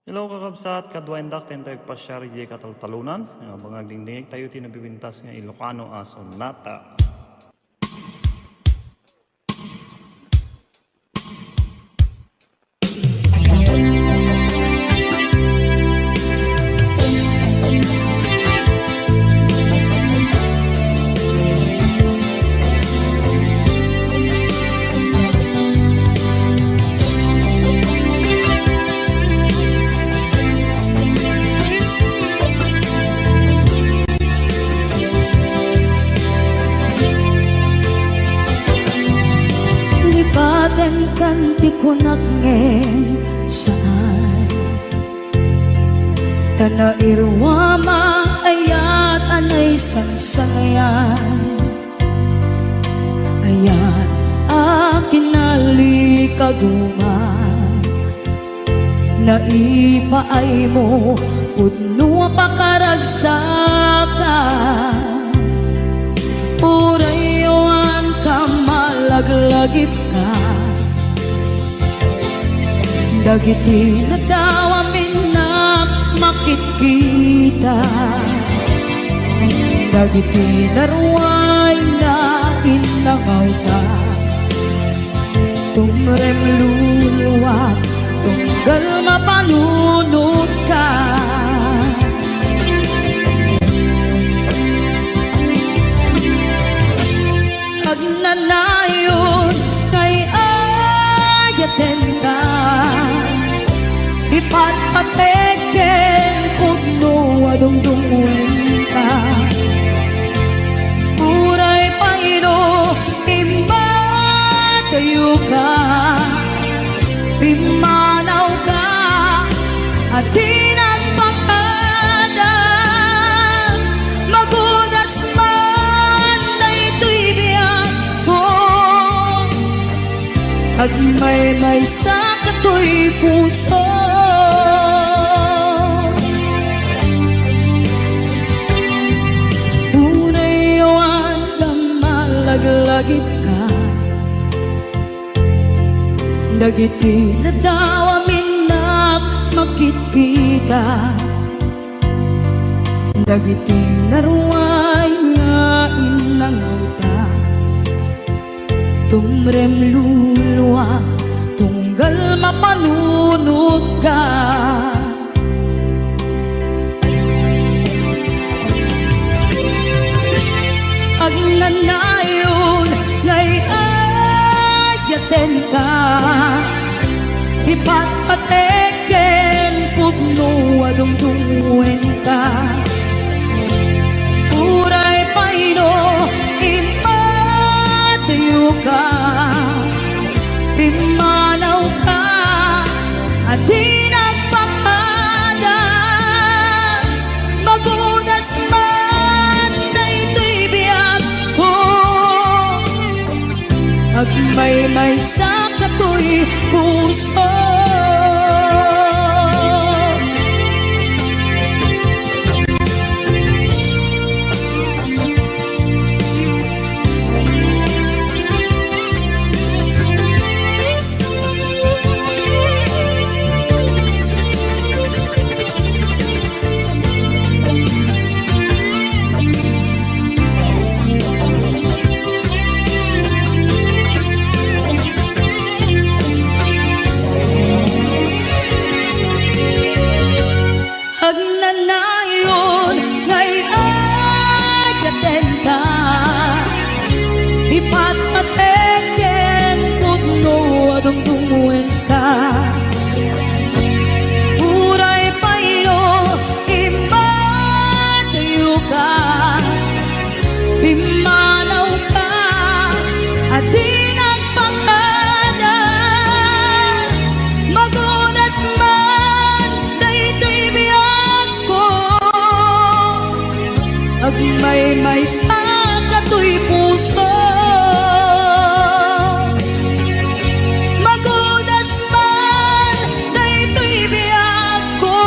Hello kakabsat, kadwaindak tentay pasyari di kataltalunan. Bangag dingdingig tayo tinabibintas nga Ilocano aso nata. Lipatan kan di ko nagngeng saan Tana irwama ayat anay sansangayan Ayat akin nalikaguman Naipaay mo pudno pakaragsakan Urayon ka malaglagip ka Dagiti na daw amin na makikita Dagiti na ruway na inangaw ka Tumrem luluwat, tunggal mapanunod ka Agnanayon kay ayaten ka Ipatpateken pugno adungdungun ka Uray paino imba kayo ka Pimanaw ka at tinagpakada Magudas man na ito'y biyak ko Agmay-may sa kato'y puso Unayawan ka malaglagip ka Dagiti na daw amin na makikita Dagiti na ruway nga inangauta Tumrem luluwa, tunggal mapanunod ka Agnanayon ngay ayaten ka Ipatpateken pugno adungdungen ka Uray paino imatayo ka Pimanaw ka at di nagpapala Magudas man na ito'y biyak ko Agmay-may sa kato'y puso Agnanayon ngay ayaten ka Ipatpateken pugno adungdungen ka Uray paino imatayo ka Pimanaw ka at di nagpakada Magunas man na ito'y biyak ko Agmay-may sa kato'y puso Magunas man na ito'y biyak ko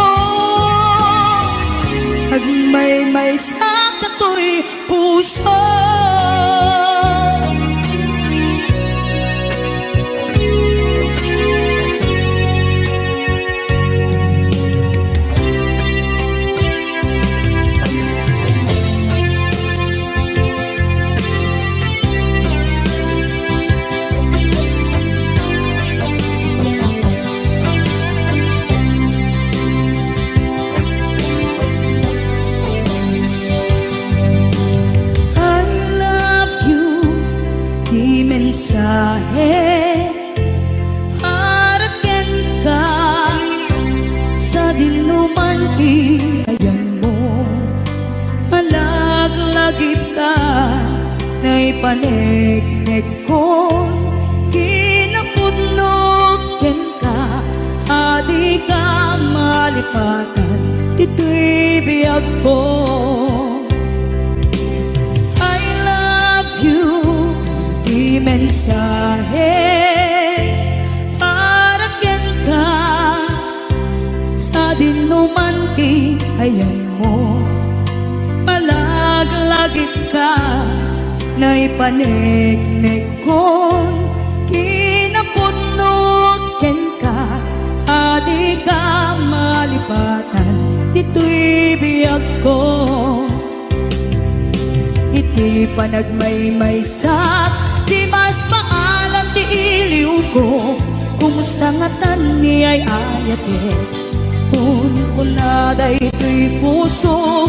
Agmay-may sa kato'y puso panegnek kon kinapudnot ken ka adi ka malipatan dito'y biyag ko. I love you di mensahe para ken ka sa dinuman ti ayan mo malaglagip ka na ipanegnek kon kinapudnot ken ka adi ka malipatan dito'y biyag ko. Iti panagmaymaysak di mas paalam ti iliw ko kumusta nga tan ni ay ayate kunaday ito'y puso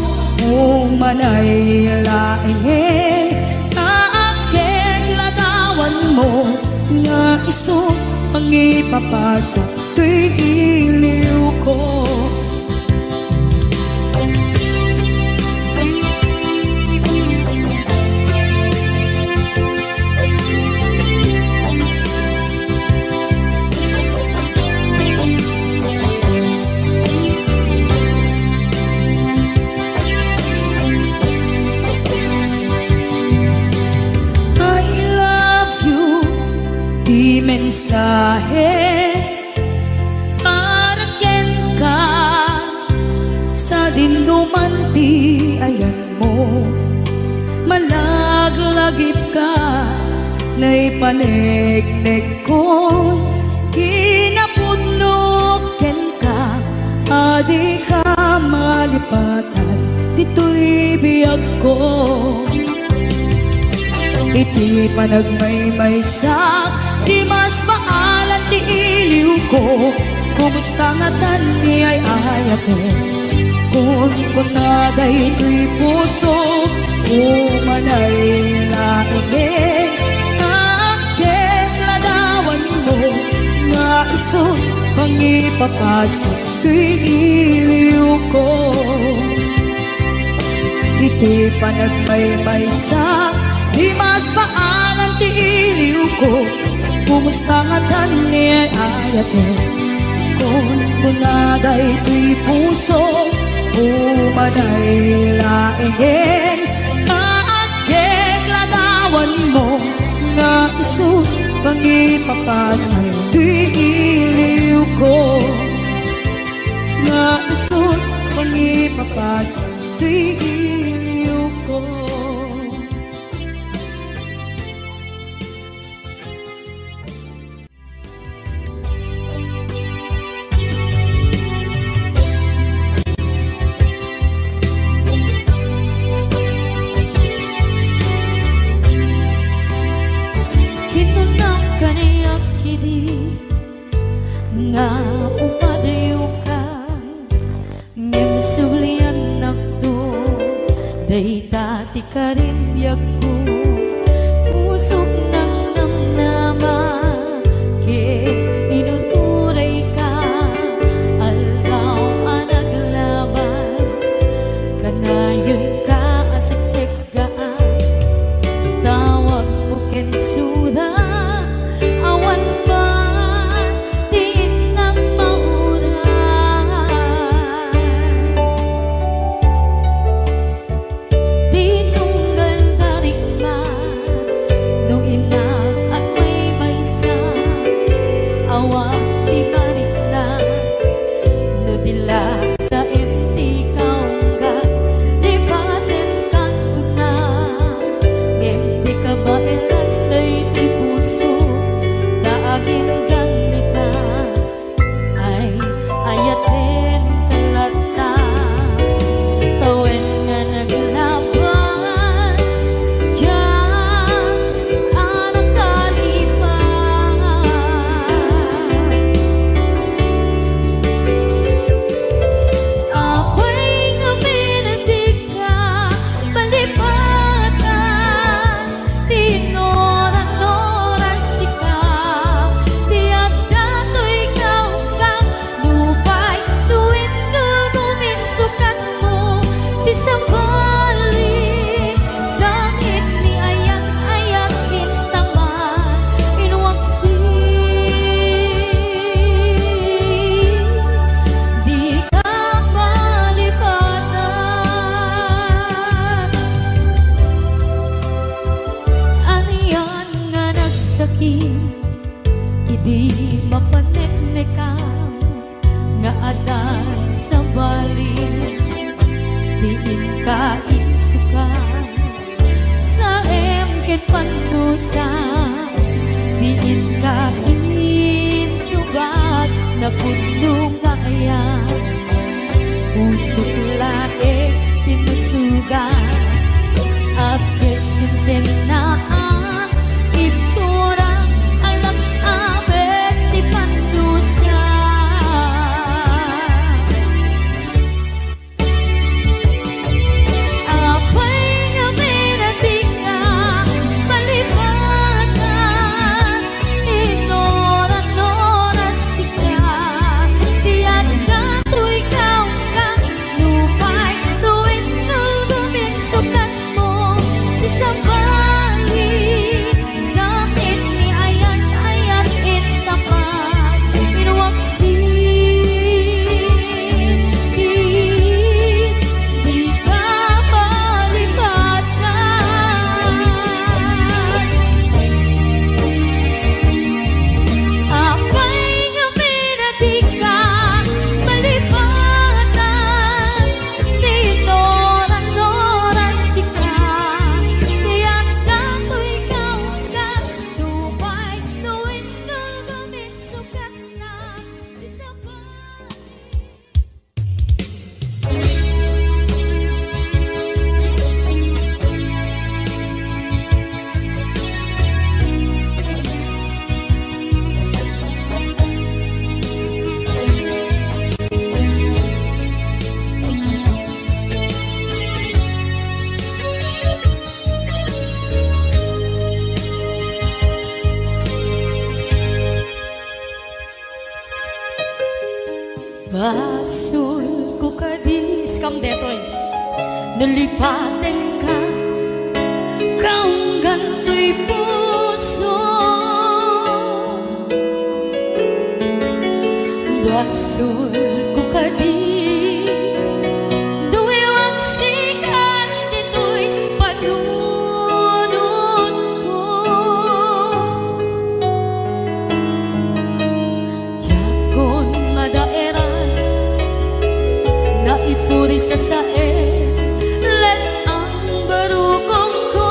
umanay laing aakeng ladawan mo nga iso pangipapasa to'y iliw ko. Mensahe para ken ka sa dinduman ti ayan mo malaglagip ka na ipanegnek kon kinapudnot ken ka adi ka malipatan dito'y biyag ko. Iti panagmaymaysak di mas paalan ti iliw ko kumusta nga tan ni ay ayate kunaday ito'y puso umanay laing aakeng ladawan mo nga iso pangipapasa to'y iliw ko. Iti panagmaymaysak di mas paalan ti iliw ko kumusta nga tan ni ay ayate kunaday ito'y puso umanay laing aakeng ladawan mo nga iso pangipapasa to'y iliw ko nga iso pangipapasa to'y iliw ko. Nga upadayo ka ngem sulian nakdo day tati karimbiag ko pusok ng namnama ke inuturay ka algaw anaglabas kanayon ka aseksek gaan tawag mo ken suda awan ba kainsukan sa emket pandusa diin kain sugat na puno nga ayan usok lae tinusugan apes kinsenaan ipturang alam abet di pandusa apay nga minatika palibatan inora-nora sika tiyan ka tu'y ikaw ka lupay tuwin nulgumin sukat mo di sa balik sa amin ni ayat-ayat itapat inuwaksi di ka palibatan apay nga minatika malibatan tinora-nora sika tiyan ka tu'y ikaw ka tupay tuwin nulgumin sukat na di sa balik Basul ko kadis kam detoy nalipaten ka kaung gantoy puso basul ko kadis duwewang sikan ditoy panunod ko jakon madaeran na ipuri sa sae let ang barukong ko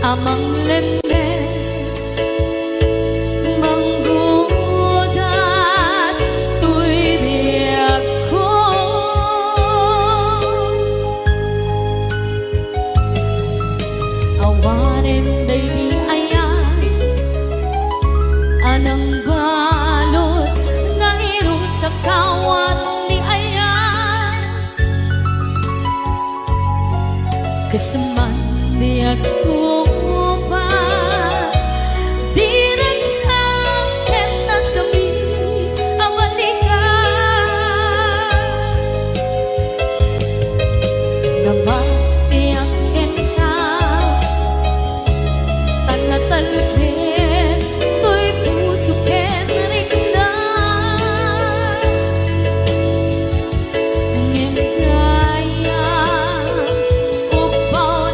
amang lemnes manggudas tuy biyak ko awanin day di ayan anang balot nga irong kakawat ni ayan kasaman biyak ko pas di nagsakin na sami ang balikan nabatiyak ka tanatalpin to'y pusukin rigdan ngimkaya upaw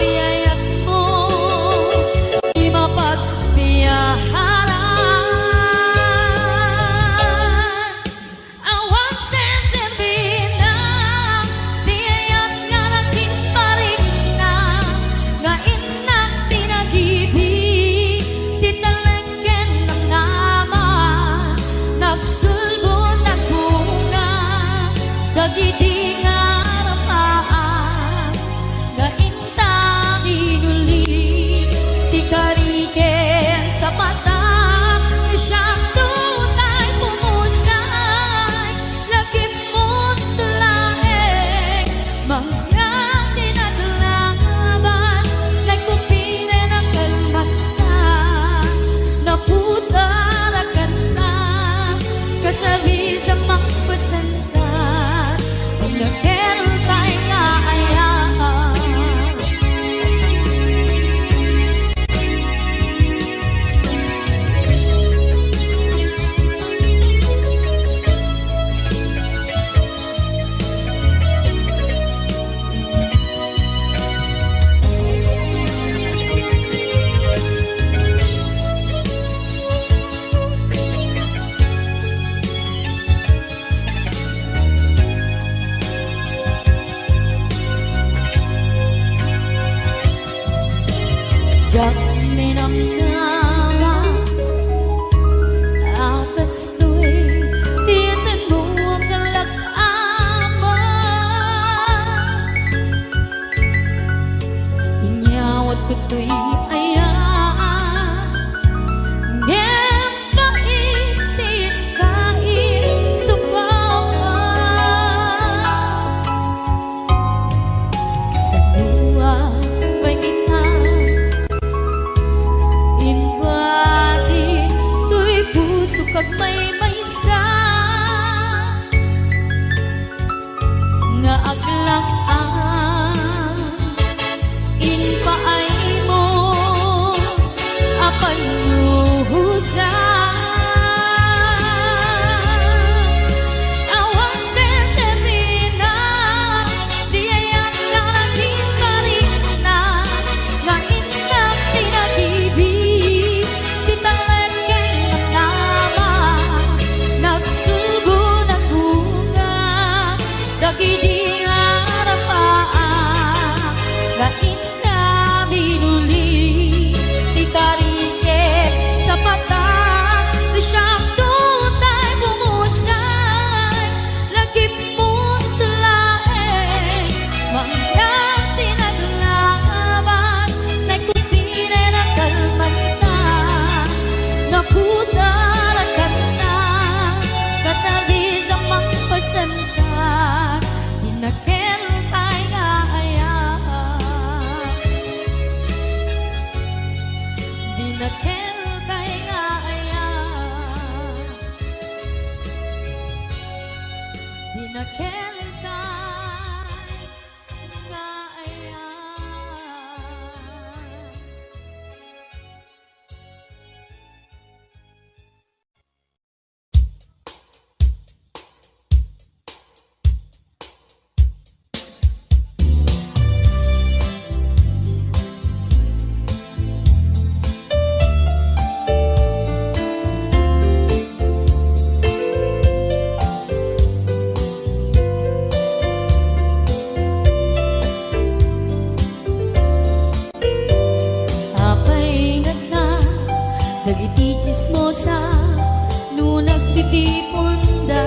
ipunda.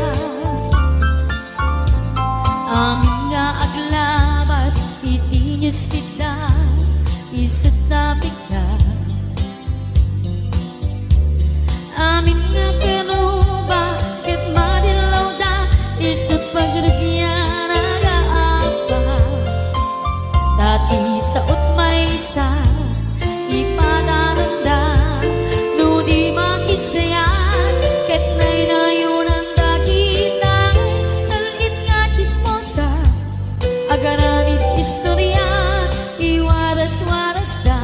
Amin nga aglabas, iti niya spita, isat na bigla. Amin nga keruba, ket madilaw da, isat pagragyan nagaapa. Dati sa utmaysa, ipadaranda, no di makisayan, ket nay nayunan dakita, salit nga chismosa, agaramit istorya, iwaras-waras da,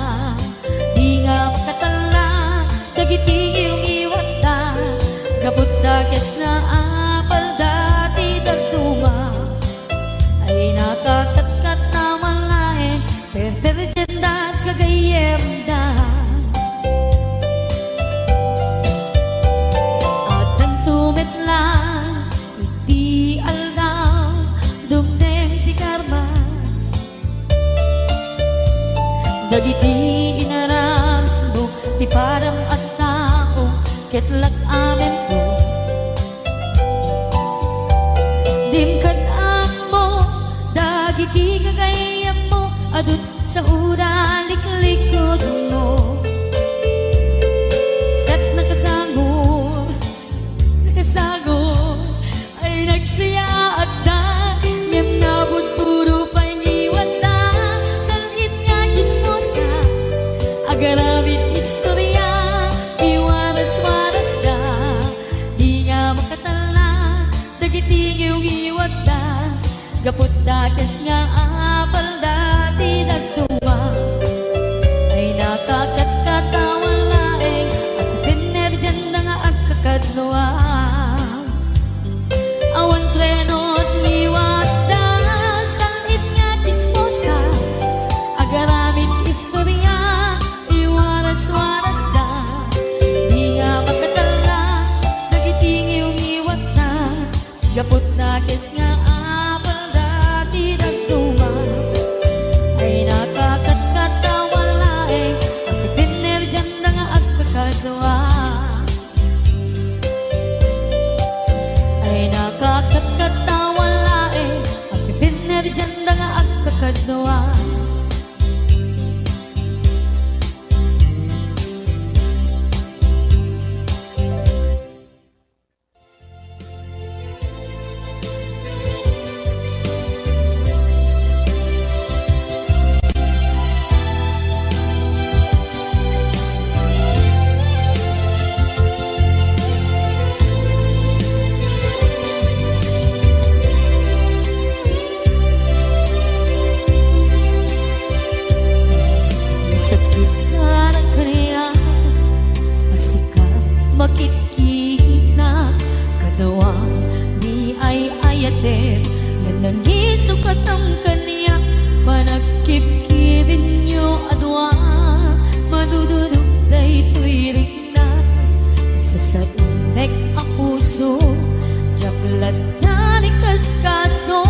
di nga makatala, dagiti yung iwat da, kaput dagas na apal dati dagduma, ay nakakatkat na malain, perperjanda at kagayem da. At ang tumit lang, iti aldaw, dumdeng ti karma, dagiti inaram mo, ti param at tao, ketlak amin ko. Dimkat mo, dagiti kagayam mo, adut sa uralik-likod mo. At nakasagor, ay nagsiya at da, ngem nabot puro pangiwan da, salit nga chismosa, agaramit istorya, iwaras-waras da, di nga makatala, dagiti yung iwat da, kaput dagas nga apal dati nagtuwa, ay nakakatkatawang laeng, at pinerjan na nga agkakadluwa. Awan trenot liwat da, salit nga chismosa, agaramit istorya, iwaras-waras da, di nga makatala, dagiti yung iwat da, kaput dagas nga apal dati nagtuwa, ay nakakatkatawang laeng, at pinerjan na nga agkakadluwa. Ay nakakatkatawang laeng, at pinerjan na nga agkakadluwa. Sakit na ng kaniya, masikap makikita, kadawang di ay ayatin, na nangisok at ang kaniya, panagkip-kibin nyo adwa, madududog na ito'y rin na, nagsasainek ang puso, jaklat na ni kaskaso,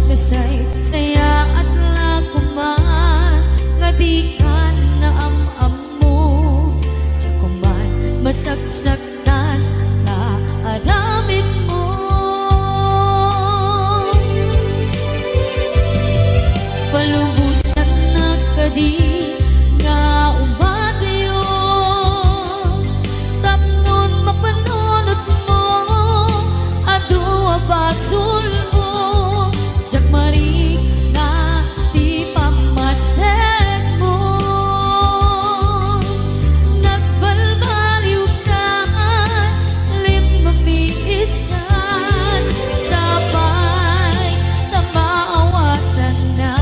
nasay saya at lakuman, nga di ka na am-am mo, tsakuman masagsaktan na aramid mo. Palubusan na kadi nga umadayo, tapnon mapanunot mo, adu abasul mo, jakmari na di pamatek mo. Nagbalbaliw ka, limamiis ka, sabay na maawatan na,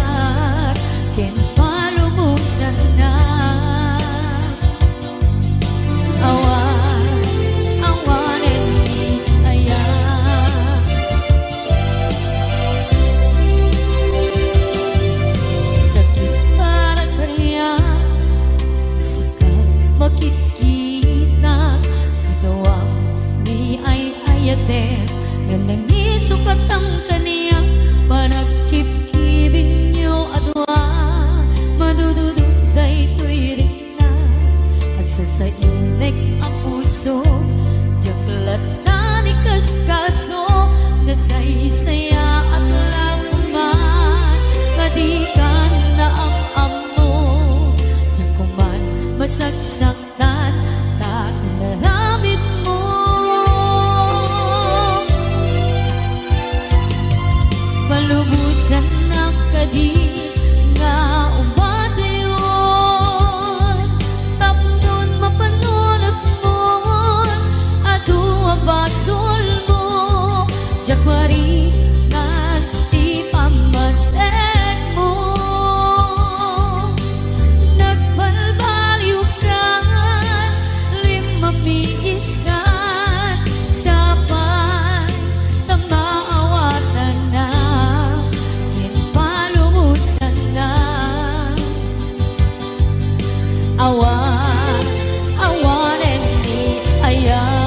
ken palumusan na. Awanen ni aya, sakit parang kariya, sikat makikita, kadawang di ay ayaten, nga nangisok at ang kaniya, panagkip-kibin nyo adwa, madududog na ito'y rin na, agsasainek ang puso, jaklat na ni Nasaysaya at lakuman nga di ka na ang amo. Diyan ko man masagsaktan ta inaramid mo. Malubusan na kadi nga umadayon. Tapnon mapanunot mo adu ang basol mo. Jakwari nanti pamaten mo. Nagbalbaliw ka, limamiis ka, sabay tamaawatan na, pinpalumusan na. Awan, awanen ni ayan.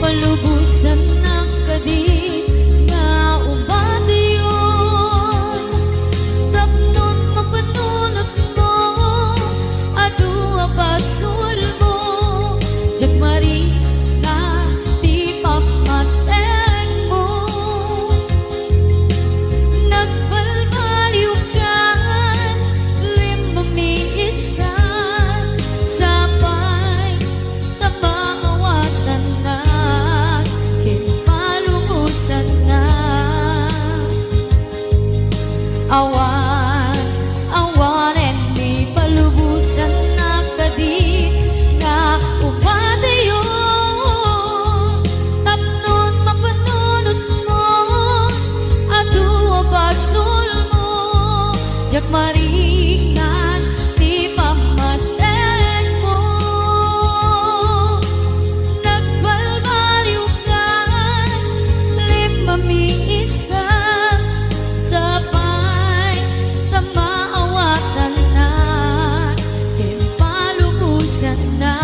Palubusan na kadi nga umadayon. Tapnon mapanunot mo adu ang basol mo. Jagmari na di pamaten mo. Nagbalbaliw ka, limamiis ka, sabay tamaawatan na, kinpalumusan na. Awan, awanen ni palubusan na kadi nga umadayon. Tapnon mapanunot mo adu ang basol mo. Jagmaringan di pamaten mo. Nagbalbaliw ka, limamiis ka, sabay tamaawatan na, pinpalumusan na.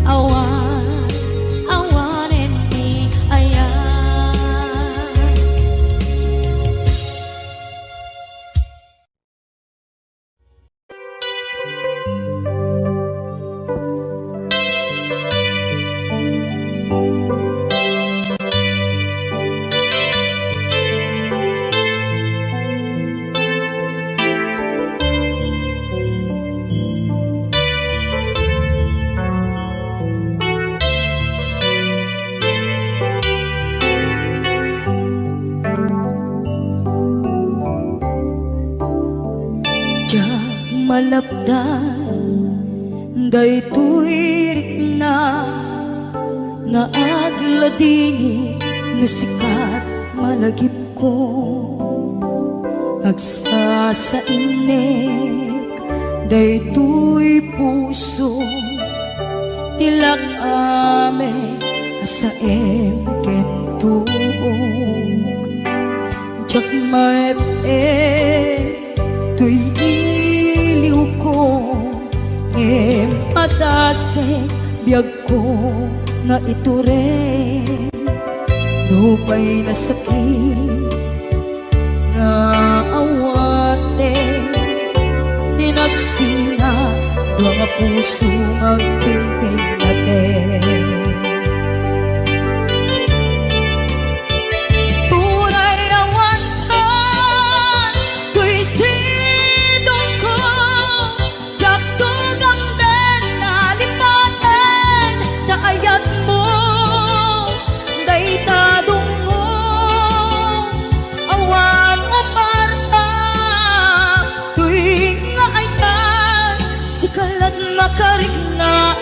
Awan, awanen ni ayan. Diyan malapdan daytoy rikna nga agladini nga sikat malagip ko. Agsa sa inek daytoy puso tilak ame asaem kentuog. Diyak tuy iliw ko atase biyag ko nga ito rin dupay na sakit nga awate tinagsina dua nga puso ang pimpin natin. Tunay na wantan tuy sidong ko jak tugang den nalipaten na ayat mo daytadong mo awan umarta tuy nga ay ta sikalan makarig na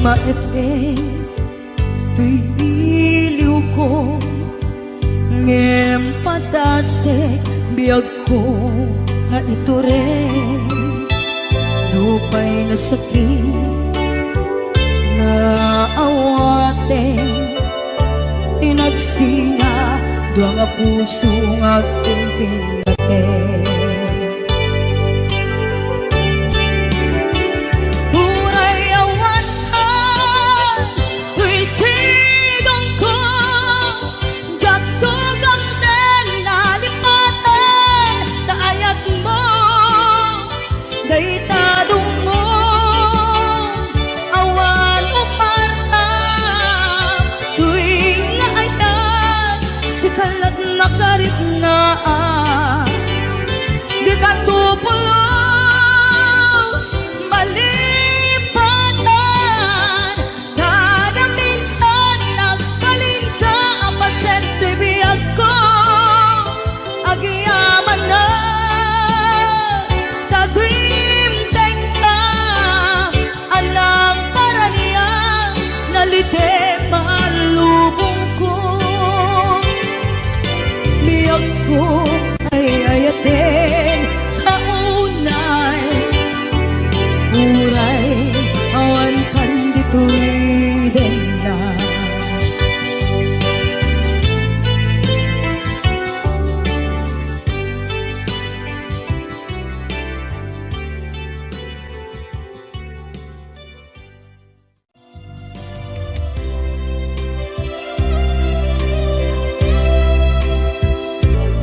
maete tuy iliw ko ngem padase biyag ko nga ito rin lupay na sakit na awate inagsinga duwa nga puso nga aking pinate huray awasan tuy sidong ko jatugang den nalipatan taayat mo daytadong mo awan uparta tuwing naayat si kalat nakarit na di ka tupulos malipatan kada minsan nagbalin ka apasen tibiyag ko agiyaman na tagrimteng ka anang para niya nalite malubong ko biyag ko ay ayatin kaunay uray awan kan dito'y denda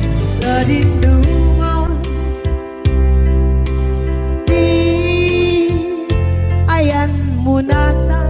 sa dinungan ayan mo nata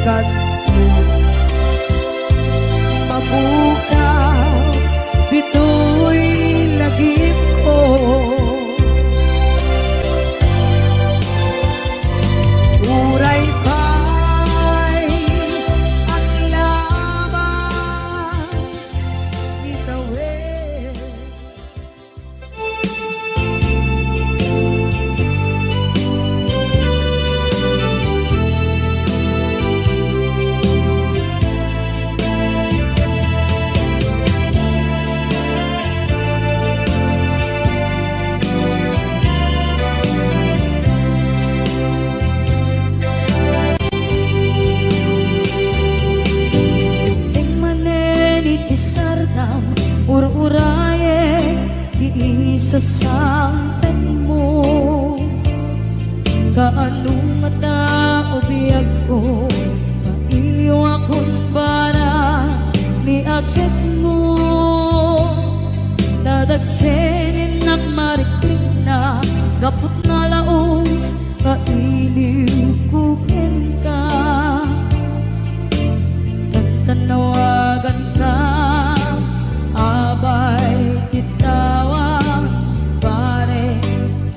kat mabukaw bito'y lagip ko. Uray pa'y ang labas itawid. Isardam ur-uraye di isa sampen mo kaanong mata o biyag ko mailiw akong bara ni agad mo dadagsenin at marikrip na gapot na laos kailiw kukin ka tanawagan ka abay itawag pare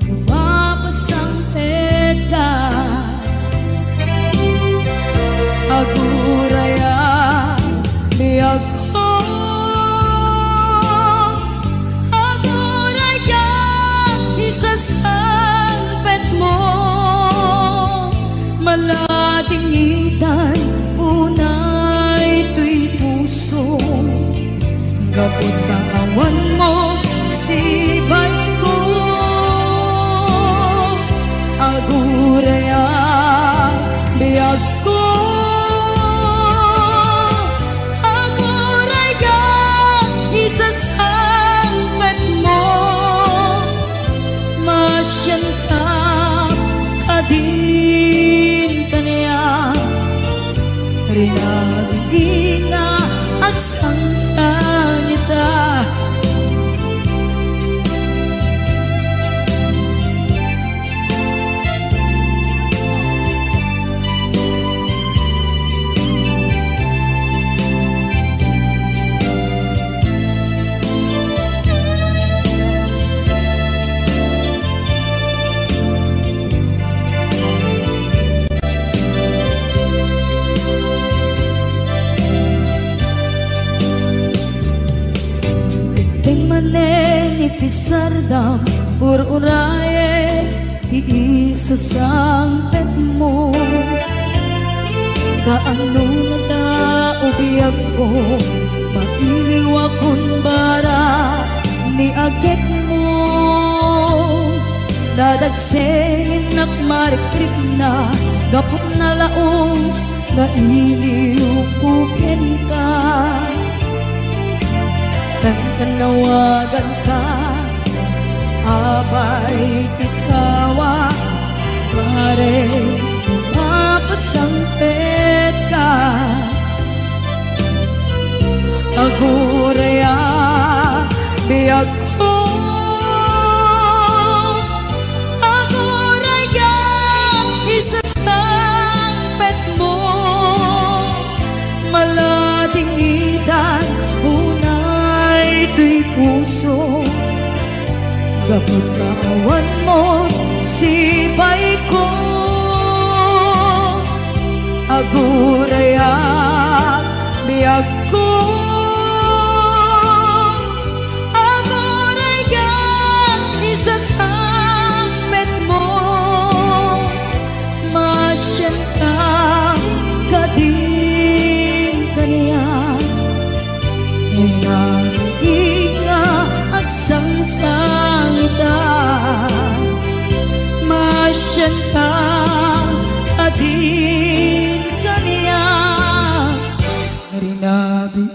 lumapasang tedka aguraya biyag ko aguraya isasangpet mo malating itan unay ito'y puso kapot na awan mo sibay ko aguraya biyag ko aguraya isasangpet mo masyan ka kadin kaniya rinabigin na agsangsang ita. Ipisardam ur-uraye iisa sangpet mo kaano na ubiyag ko mailiw akong bara ni agit mo dadagsenin at marikrip na gapot na laos na iliw kukin ka tanawagan ka abay tikawa pare mapasangpet ka aguraya biyag ko aguraya isasangpet mo malading itan ito'y puso gapot na awan mo sibay ko aguraya biyag ko aguraya isasangpet mo masyan ka kadin kaniya inga agsangsang ita masyan ka adin kaniya rinabi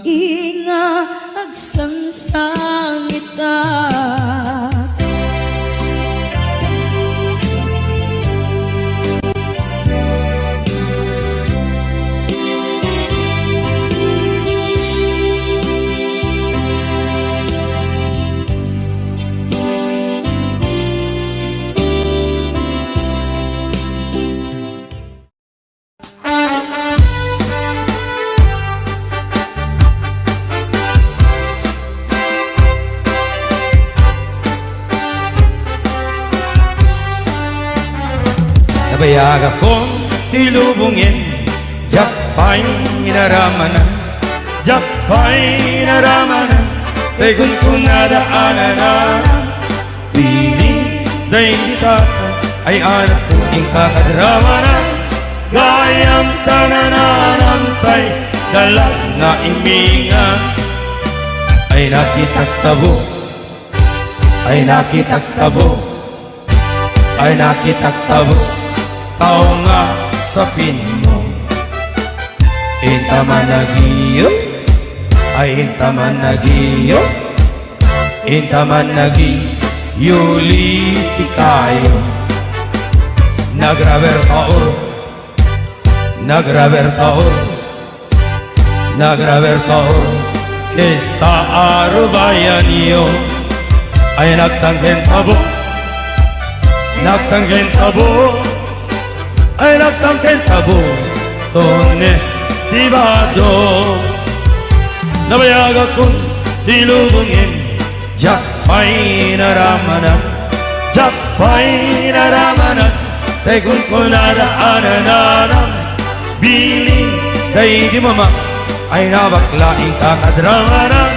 Nabayag akong tilubungin, jak pa'y inaramanan, jak pa'y inaramanan, tegun ko nadaanan na piling dahil ditata ay anak ko ing kakadramanan. Gayang tanananantay, dalag na imingan, ay nakitagtabo, ay nakitagtabo, ay nakitagtabo, tao nga sa pinmo. Intaman nagiyo, ay intaman nagiyo, intaman nagiyo, liti kayo. Nagraber taor, nagraber taor, nagraber taor, kesta arubayan niyo, ay nagtanggen tabo, nagtanggen tabo, ay nagtanggen tabo, tones tibado. Nabayag akong tilubungin, jak pa'y naramanan, jak pa'y naramanan, tegun ko nadaanan na biling kay di mama, ay nabaklaing kakadramanan.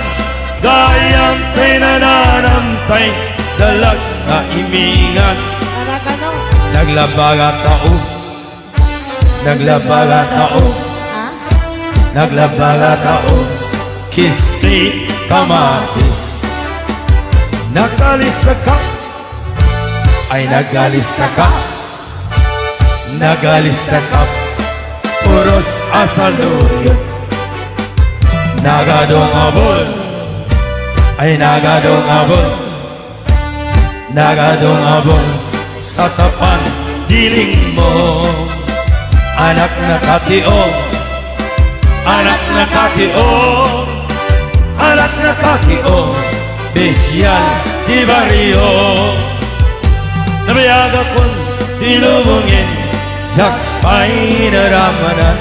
Gayang tay nananamtay, dalag na imingan, naglabaga tao, naglabaga tao, naglabaga tao, kisti kamatis. Nagalista ka, ay nagalista ka, nagalista ka, puros asaluyo. Nagadong abol, ay nagadong abol, nagadong abol, sa tapan diling mo. Anak na katio, anak na katio, anak na katio, besyal di barrio. Nabayag akong tilubungin, jak pa'y naramanan,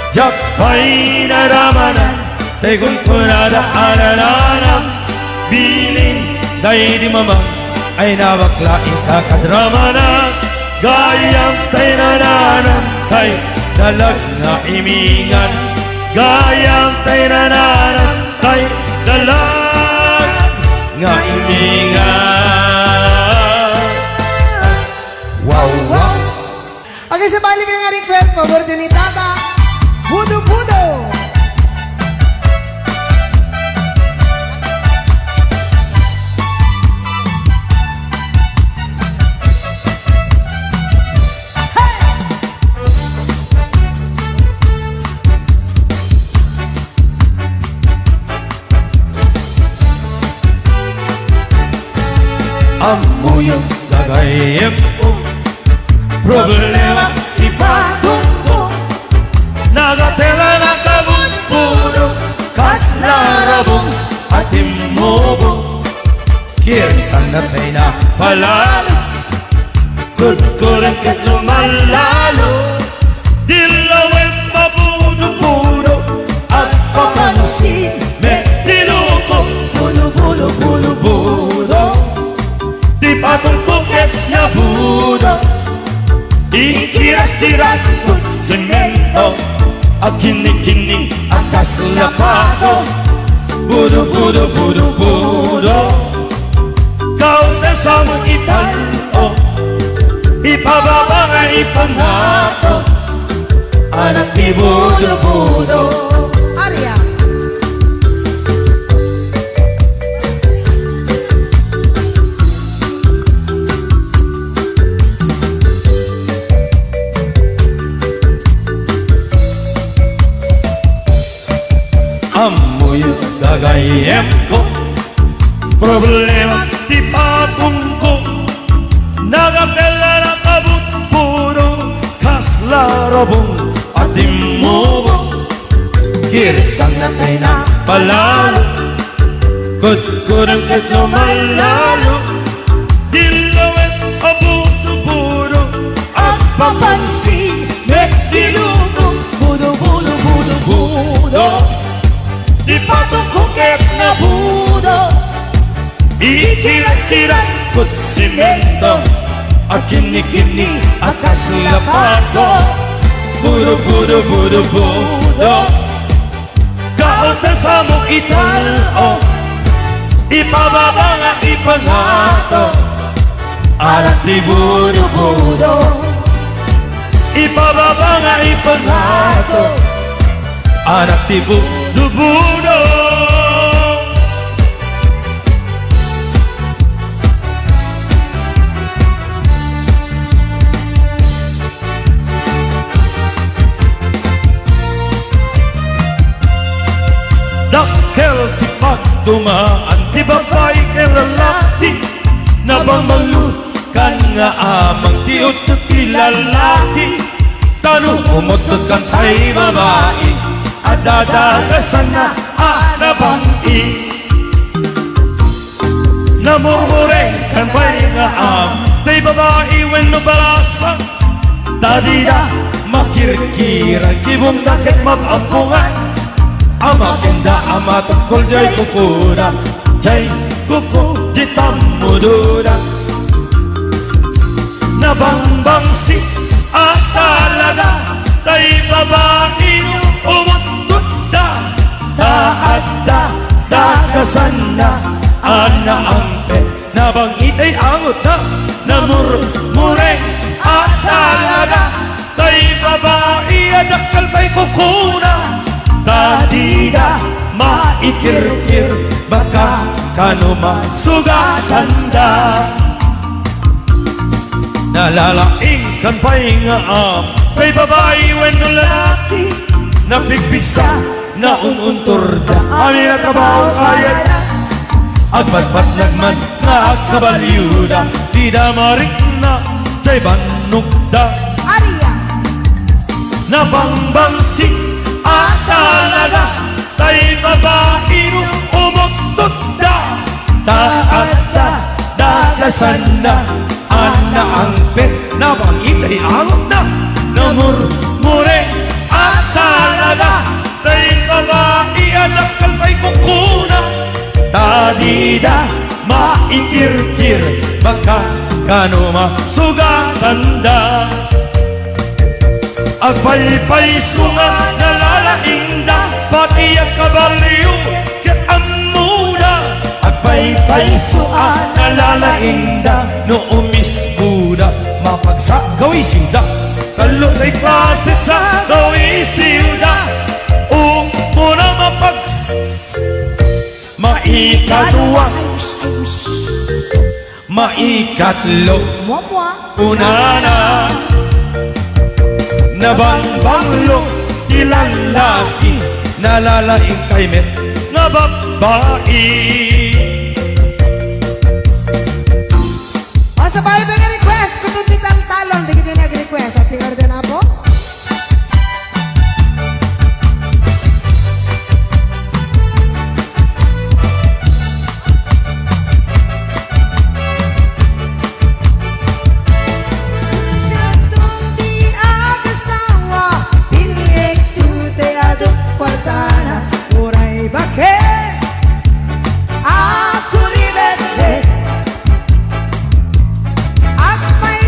jak pa'y naramanan, tegun ko nadaanan, biling dahil di mama, ay nabaklaing kakadramanan. Gayang tay nananantay, dalag na imingan, gayang tay nananantay, dalag nga imingan. Wow, wow. Okay, sa bali mga request, paborito ni Tata, Budo Budo. Amuyang gagayem ko, problema ipatong ko. Nagatela na kabutpuno, kaslarabong at imobo. Kirsan na tayo na palalo, kutkulang kat lumalalo. Dilawin mabuno-buno at papansin, may dinuko, bulo-bulo-bulo-bulo. Di patong bukit na budo, ikiras-tiras kung semento, at kinikining ang kasulapado. Budo, budo, budo, budo, kaunta sa mong italo, ipababa nga ipanato, anak ni budo, budo. Arya. Amoy gagayem ko, problema di patong ko. Nagapela na kabutpuno, kaslarabong at imobo. Kirisang na tayo na palalo, kutkurang kat lumalalo. Dilawin abuto-buto at papansin, may dinugo, budo-budo-budo-budo. Di patong kukit na budo, ikiras-kiras kut simento, at kini-kini akas lapato. Budo, budo, budo, budo, kautan sa mong itao, ipababa nga ipangato. Alat di budo, budo, ipababa nga ipangato. Anak di budo, budo. Dakkel di pagdumaan, di babae kay lalaki, nabamalukan nga amang tiot na kilalaki. Tanong umutod kang kay babae, at dadagasan na anabangki. Namumureng kan bay nga tay babae when nabalasa. Tadida makirkiran, kibong dakit mapampungan. Ama kenda ama tungkol jay kukuda, jay kuku jitam mududa. Nabangbangsi at talaga, tay babae umutod da. Taadda, dagasan na, ana ang pet. Nabangitay angot na, namurmureng at talaga, tay babae adakal pa'y kukuna. Tadida maikir-kir, baka kano masugatan da. Nalalaing kan pa'y nga kay babae when no lalaki, napigpigsa na ununtor da. Ani na kabaw kaya agbatbat nagman nga kabalyuda, di da marik na say banug da. Nabangbangsi at talaga, tay babae umutod da. Taadda, dagasan na, ana ang pet. Nabangitay angot na, namurmure at talaga, tay babae adakal pa'y kukuna. Tadida maikir-kir, baka kano masugatan da. Agpaypay sunga nalalaing da, pati ang kabalyo kat ang muda. Agpaypay sunga nalalaing da, no umis buda, mapagsak gawisin da. Kalutay klasit sa gawisin da, muna maikadwa, maikatlo, unana. Nabangbanglo, ilalaki, nalalaing kay met na babae. O sa bahay ba request, kututit ang talon, di kita nag-request. At tingnan din na po. Aku di bete, ak may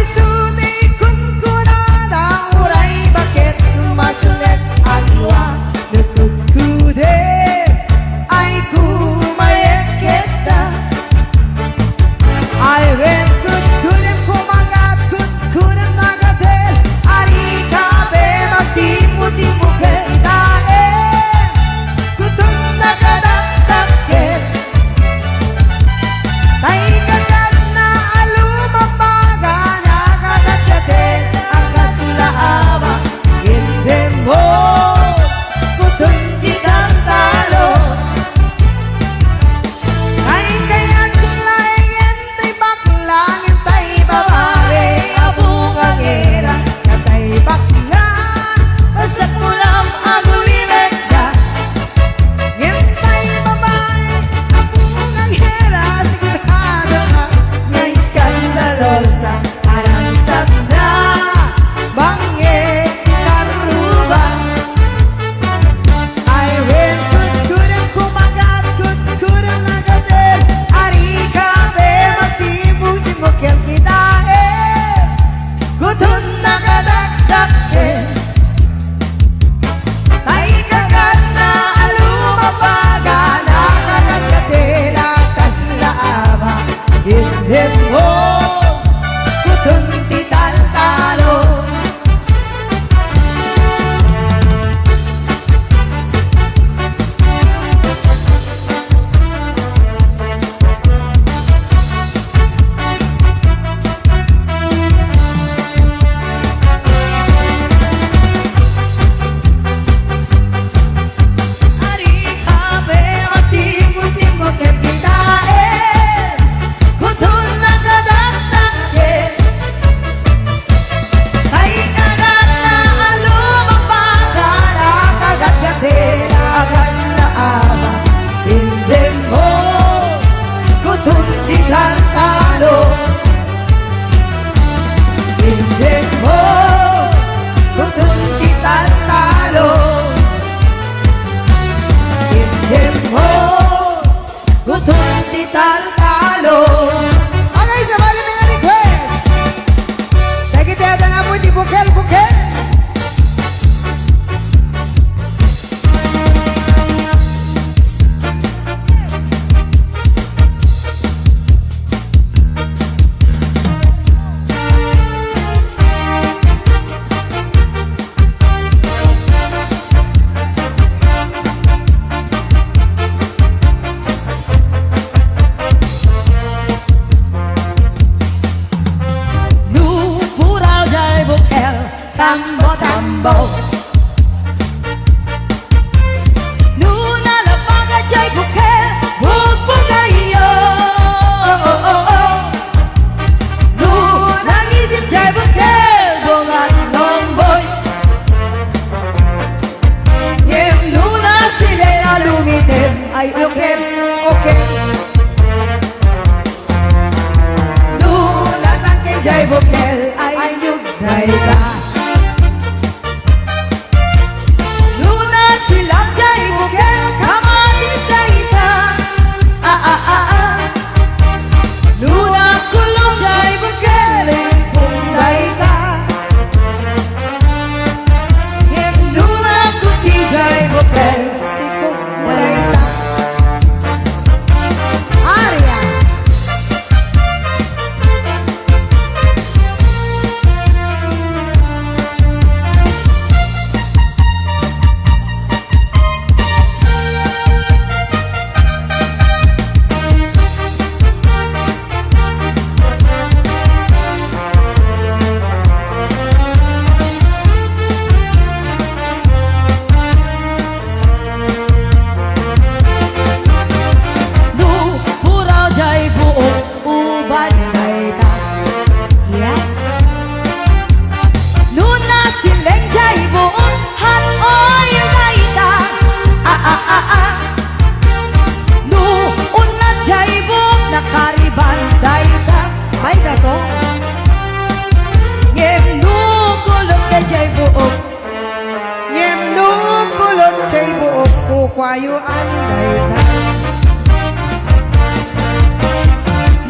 chay buok ko kwayo amin dayta.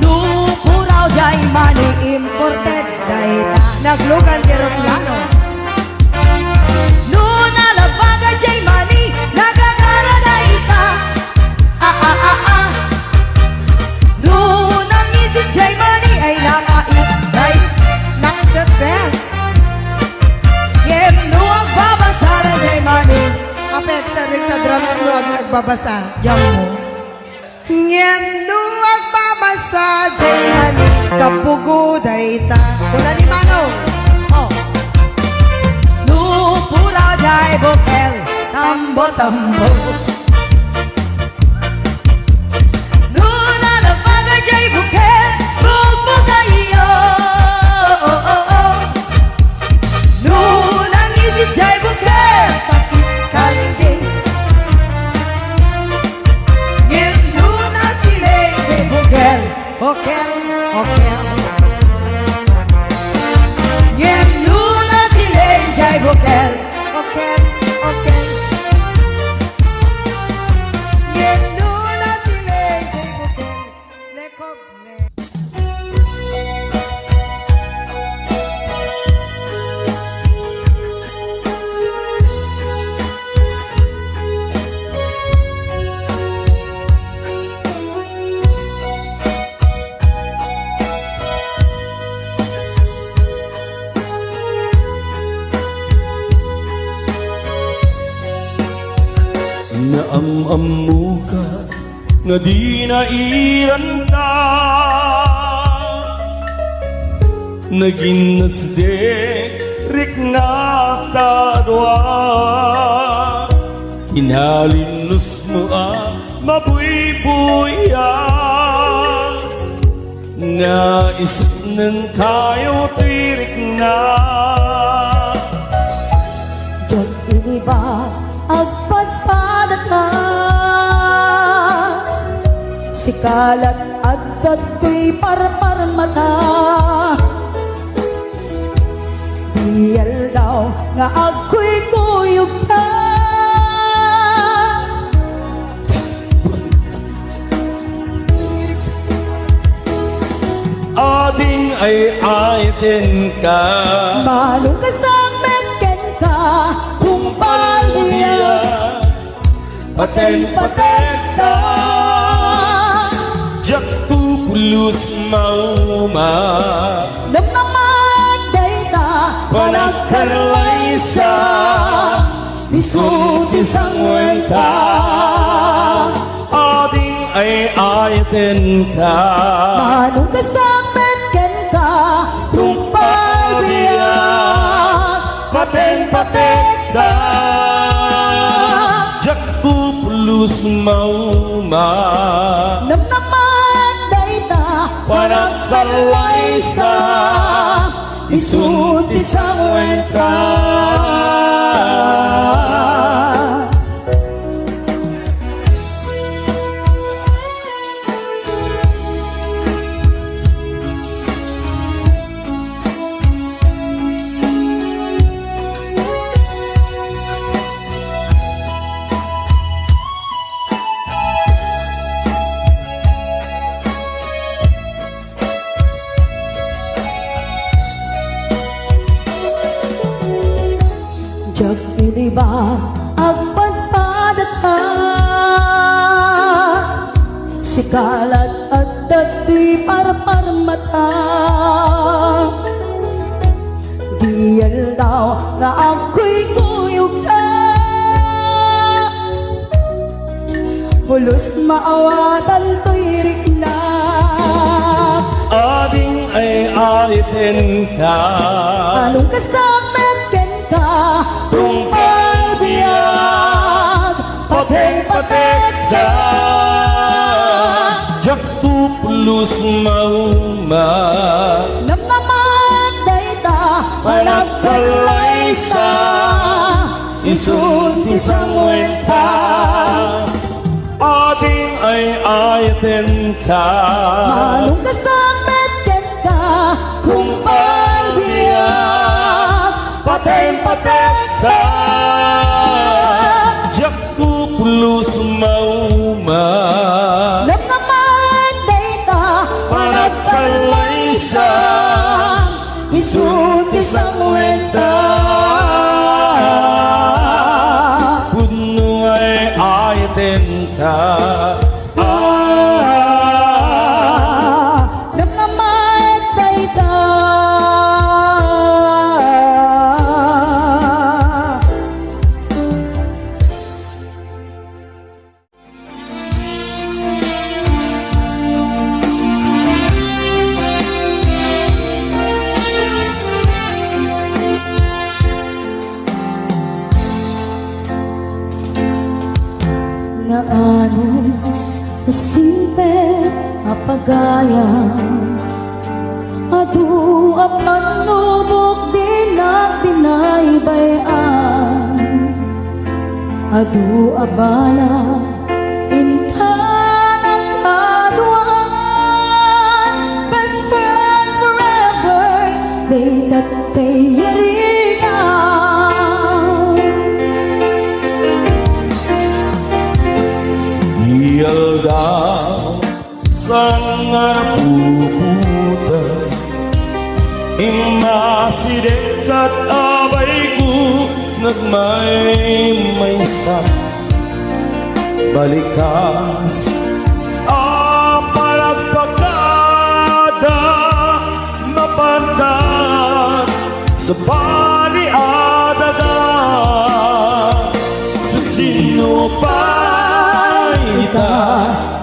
Nupuraw jay money imported dayta. Naglugan di Roplano. Nunalabaga jay money nagagara dayta. Nunangisip jay money ay nakait day naksat best. Yem nuwag babasara jay money. Apek sa rin na drums nuwag nagbabasa. Yam mo. Yem nuwag babasa jay money. Kapugo dayta. Kuna ni Manong. Oh. Nupura jay bukel. Tambo tambo. Nunalabaga jay bukel. Bugbo kayo. Nunangisip jay bukel. Takit kalingin. Ngem nuna sile jay bukel. Bukel, bukel. Ngem nuna sile jay bukel. Bukel, bukel. Ngem nuna sile jay bukel. Lekoble. Naamam ka nga di nairanda, naging nasderik na kadwa. Inalinus mo mabuybuya, nga isip ng tayo tirik na. Diyan iniba agpadpadat na sikalat at dato'y parpar mata. Diyal daw nga ako'y kuyog na. Ading ay aiten ka, Manong kasangmeten ka kung paliya paten-paten ka. jak tu pulus mauma, Namnaman dayta panagkarlaysa, Isut isang wenta. ading ay aiten ka, Manong kasangmeten ka kung paliya paten-paten ka, jak tu pulus mauma, Namnaman dayta panagkarlaysa, Isut isang wenta. Jak iniba agpadpadat ka sikalat at dato'y parpar mata. Diyal daw na ako'y kuyog ka. Pulos maawatan to'y rikna. ading ay aiten ka, Anong kasangmeten ka kung pagbiag paten-paten ka, jak tu pulus mauma, Namnaman dayta panagkalaysa Isut isang wenta. ading ay aiten ka, Manong kasangmeten ka kung pagbiag paten-paten ka, jak Diyos mauma Nagkaman data panagkalaysan Isulti sa muwenta puno ay ayatenta Nagkaman data na anos na simpe apagayang adu apan nubok din na pinaybayan adu abala intan ang kaduan best friend forever they that they Iyaldaw sang napuputa Imasidet at abay ko nagmay-maysa Balikas apalagpagkada mapandan sa baliadaga sa sino pa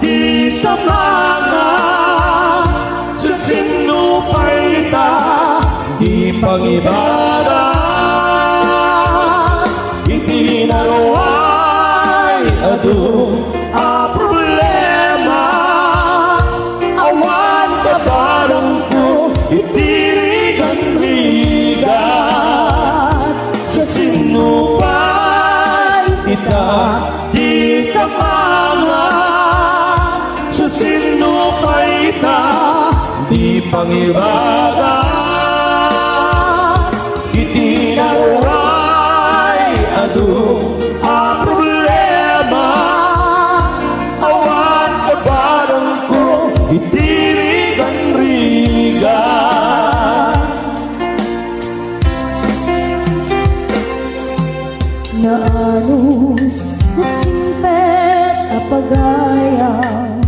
di tamana sa sinupalita di pag-ibada itinaroway ado a problema awan kabarang ko itirigan rigat sa sinupalita di tamana sa sinupalita di pang-ibada itinarway ado a problema awan kabarang ko itirigan rigan na anos na simpet apagayang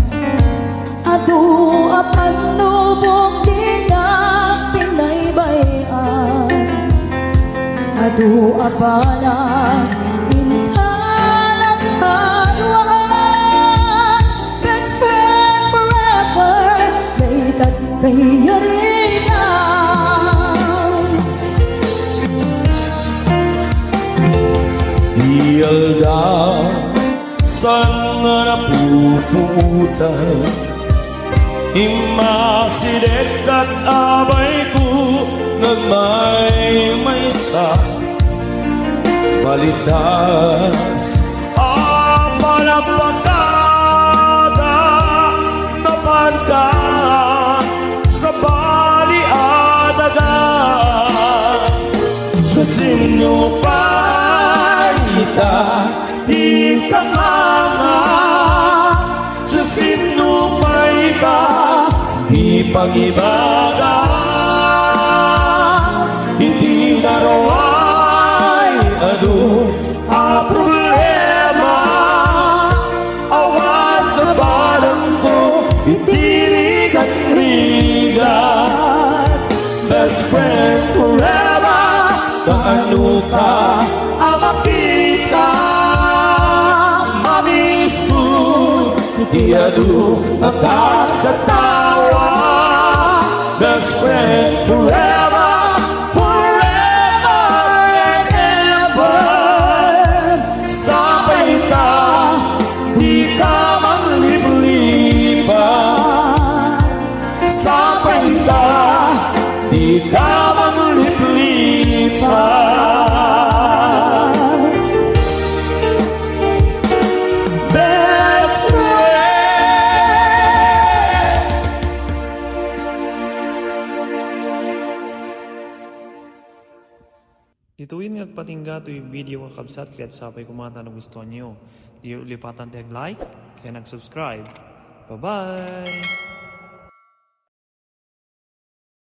adu apan nubok din ang pinaybayan adu abala intan ang kaluan best friend forever may tagkayarinan Iyaldaw sang napuputan Imasidet at abay ko nagmay-maysa Balitas apalagpagkada napandan sa baliadaga sa sinupalita di tamana sa sinupalita di pag-ibada itinaroway ado a problema awan na barang ko itirigan rigat best friend forever kaano ka ang makita mamiss mo iyado nakakatawa best friend forever forever and ever sabay ka di ka mangliblipan sabay ka di ka mangliblipan best friend nagpatingga to yung video kakabsat kaya't sapay kumata na gusto niyo. Di ulipatan tayong like, kaya nag-subscribe. Bye-bye!